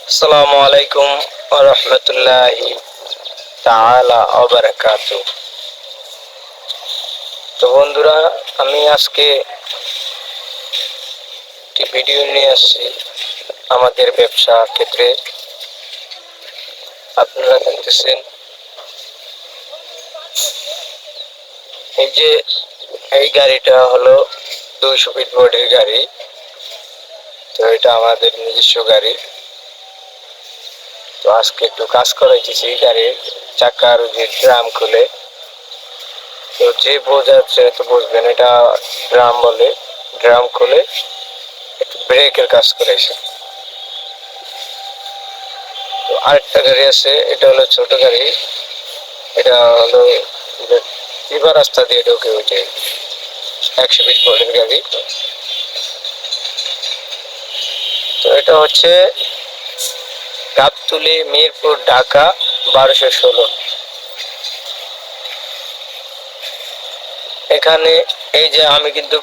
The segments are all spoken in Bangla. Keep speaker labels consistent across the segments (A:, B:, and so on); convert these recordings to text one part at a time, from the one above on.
A: আসসালামু আলাইকুম ওয়া রাহমাতুল্লাহি তাআলা ওয়া বারাকাতুহু। তো বন্ধুরা, আমি আজকে একটি ভিডিও নিয়ে আসছি আমাদের ব্যবসা ক্ষেত্রে। আপনারা দেখতেছেন এই গাড়িটা হলো 200 ফিট বডির গাড়ি। তো এটা আমাদের নিজস্ব গাড়ি। তো আজকে একটু কাজ করাইতেছি গাড়ির চাকার যে ড্রাম খুলে। তো যে বোঝাচ্ছে তো বুঝবেন, এটা ড্রাম বলে। ড্রাম খুলে একটু ব্রেকের কাজ করাইছে। তো আরেকটা গাড়ি আছে, এটা হলো ছোট গাড়ি। এটা হলো চিবা রাস্তা দিয়ে ঢোকে ওইটাই 100 ফিট বডির গাড়ি। তো এটা হচ্ছে গাবতলী, মিরপুর, ঢাকা 1216। এখানে এই যে আমি কিন্তু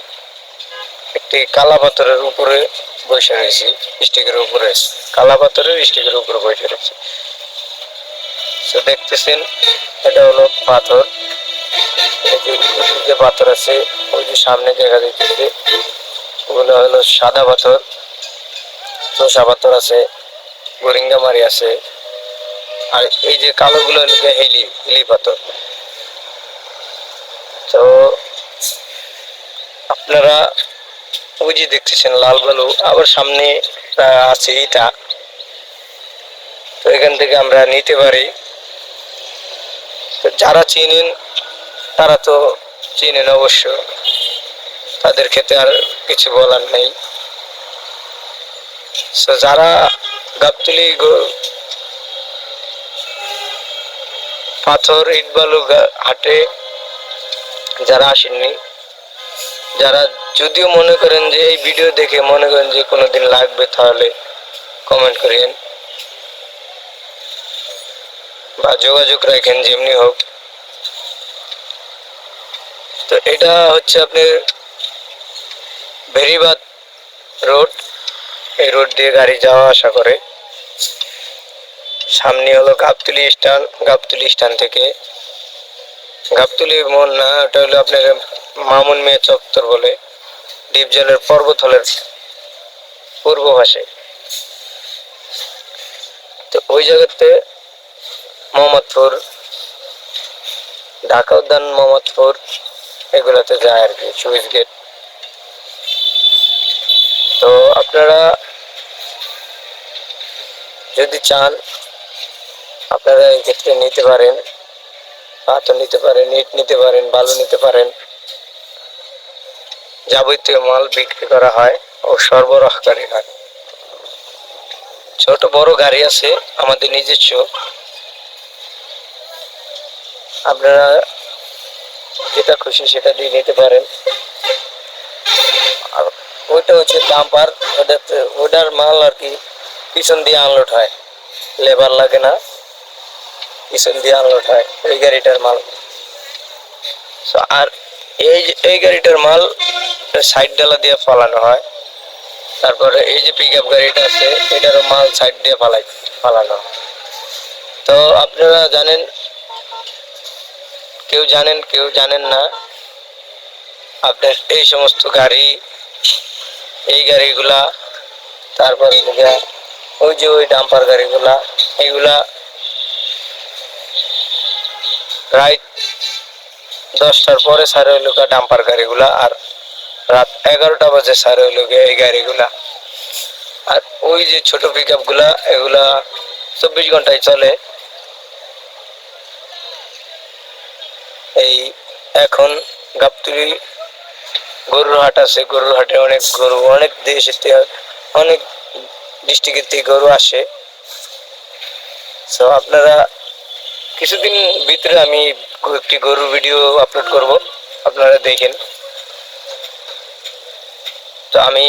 A: একটি কালা পাথরের উপরে বসে রয়েছি, স্টিকের উপরে, কালা পাথরের স্টিকের উপরে বসে রয়েছি। তো দেখতেছেন এটা হলো পাথর। এই যে পাথর আছে, ওই যে সামনে দেখা যাচ্ছে ওগুলো হলো সাদা পাথর। চোষা পাথর আছে, গোরিঙ্গামারি আছে, আর এই যে কালো গুলো হলো হিলি পাথর। তো আপনারা ওই যে দেখতেছেন লাল বালু, আবার সামনে আছে ইটা। তো এখান থেকে আমরা নিতে পারি। তো যারা চিনেন তারা তো চিনেন অবশ্য, তাদের ক্ষেত্রে আর কিছু বলার নেই। তো যারা গাবতলী পাথর ইট বালু হাটে যারা আসেননি, যারা যদিও মনে করেন যে এই ভিডিও দেখে মনে করেন যে কোনোদিন লাগবে, তাহলে কমেন্ট করেন বা যোগাযোগ রাখেন যেমনি হোক। তো এটা হচ্ছে আপনার বেরিবাদ রোড। এই রোড দিয়ে গাড়ি যাওয়া আসা করে। সামনে হলো গাবতলী স্ট্যান্ড। গাবতলী স্ট্যান্ড থেকে গাবতলী মোড় না, ওটা হলো আপনার মামুন মিয়া চত্বর বলে, ডিপজলের পর্বতলের পূর্ব পাশে। তো ওই জায়গাতে মোহাম্মদপুর, ঢাকা উদ্যান, মোহাম্মদপুর এগুলাতে যায় আর কি, সুইচ গেট। তো আপনারা যদি চান আপনারা এই ক্ষেত্রে নিতে পারেন, পাথর নিতে পারেন, ইট নিতে পারেন, বালু নিতে পারেন। যাবতীয় মাল বিক্রি করা হয় ও সরবরাহকারী হয়। ছোট বড় গাড়ি আছে আমাদের নিজস্ব। আপনারা যেটা খুশি সেটা দিয়ে নিতে পারেন। আর ওইটা হচ্ছে ডাম্পার, ওটার মাল আর কি পিছন দিয়ে আনলোড হয়, লেবার লাগে না, পিছন দিয়ে আনলোড হয় এই গাড়িটার মাল। আর এই গাড়িটার মাল সাইড ডালা দিয়ে ফালানো হয়। তারপরে এই যে পিক আপ গাড়িটা আছে, এটারও মাল সাইড দিয়ে ফালানো। তো আপনারা জানেন, কেউ জানেন কেউ জানেন না, আপনার এই সমস্ত গাড়ি, এই গাড়িগুলা, তারপরে ওই যে ওই ডাম্পার গাড়িগুলা, এগুলা রাত 10টার পরে সারে হইল ডাম্পার গাড়িগুলা, আর রাত 11টা বাজে সারে হইল এই গাড়িগুলা। আর ওই যে ছোট পিক আপ গুলা, এগুলা 24 ঘন্টায় চলে। এই এখন গাবতলী গরুর হাট আছে, গরুর হাটে অনেক গরু, অনেক দেশ, অনেক ডিস্ট্রিক্টের থেকে গরু আসে। তো আপনারা কিছুদিন ভিতরে আমি একটি গরুর ভিডিও আপলোড করব, আপনারা দেখেন। তো আমি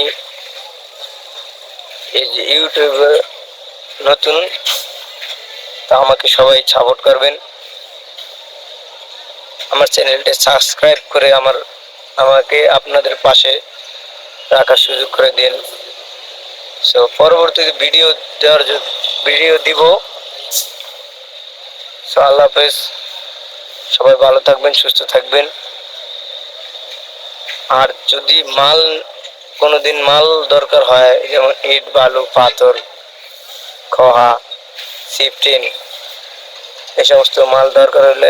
A: এই যে ইউটিউবে নতুন, তা আমাকে সবাই সাপোর্ট করবেন। আমার চ্যানেলটা সাবস্ক্রাইব করে আমাকে আপনাদের পাশে রাখার সুযোগ করে দিন। সো পরবর্তী ভিডিও দেওয়ার ভিডিও দিব। সো আল্লাহ হাফেজ, সবাই ভালো থাকবেন, সুস্থ থাকবেন। আর যদি কোনোদিন মাল দরকার হয়, যেমন ইট, বালু, পাথর, খোয়া, সিফটিন, এই সমস্ত মাল দরকার হলে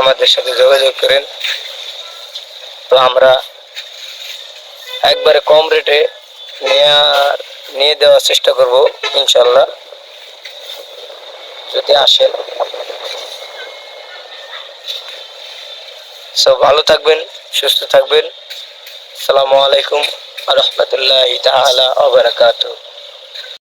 A: আমাদের সাথে যোগাযোগ করেন। তো আমরা একবারে কম রেটে নিয়ে দেওয়ার চেষ্টা করব ইনশাল্লাহ, যদি আসেন। সব ভালো থাকবেন, সুস্থ থাকবেন। আসসালামু আলাইকুম ওয়া রাহমাতুল্লাহি তাআলা ওয়া বারাকাতুহু।